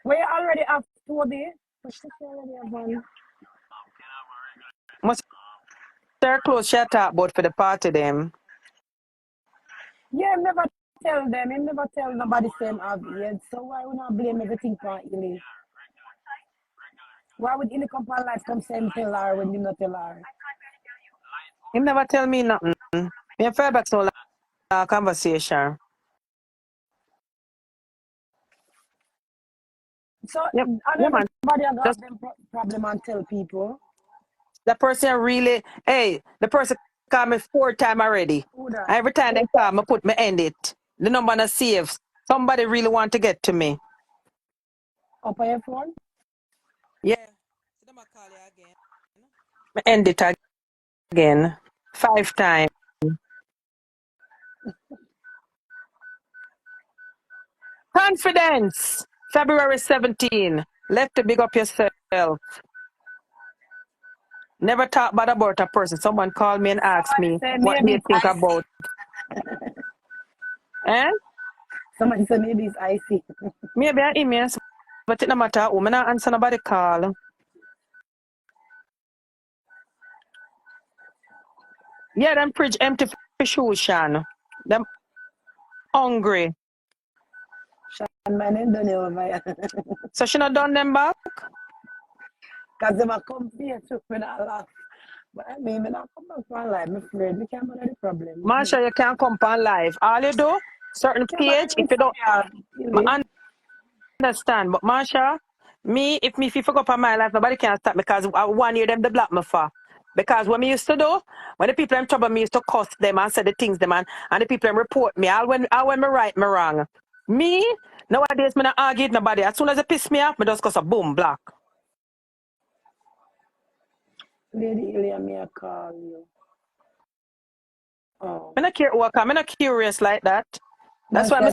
We already have Toby. We should already have one. Must their clothes she talk about for the party them. Yeah, him never tell them. Him never tell nobody same have yet. So why would not blame everything for Illy? Why would Illy come on life come say him tell her when you not tell her? Him never tell me nothing. Me and Fairback no conversation. So Yep. and Yeah, man. everybody have Just them problem and tell people. the person really, hey, the person call me 4 times already. Who that? Every time they call me, put me end it. The number not saves. Somebody really want to get to me. Up on your phone? Yeah. So them a call you again. Me end it again. 5 times. Confidence. February 17. Left to big up yourself. Never talk bad about a person. Someone called me and asked Somebody me say what maybe they it's think icy. about. Eh? Somebody say maybe it's icy. Maybe I email, but it no matter who. Me not answer nobody call. Yeah, them fridge empty for shoes, Shan. Them hungry. And my name don't over here. So she not done them back? Because they might come here to me not laugh. But I mean, me not come back for life. I'm afraid we can't manage the problem. Marsha, you can't come on live. All you do, certain Can't page, manage if you don't Instagram. understand. But Marsha, if you go up on my life, nobody can stop me because I 1 year them they block me for. Because what me used to do, when the people in trouble, me used to cuss them and say the things them and the people them report me. All when me right, me wrong. Me, nowadays, me not argue with nobody. As soon as they piss me off, me just cuss a boom, block. Lady Ilya, me I call you. Oh. Me not care who I come. Me not curious like that. That's why Marsha, me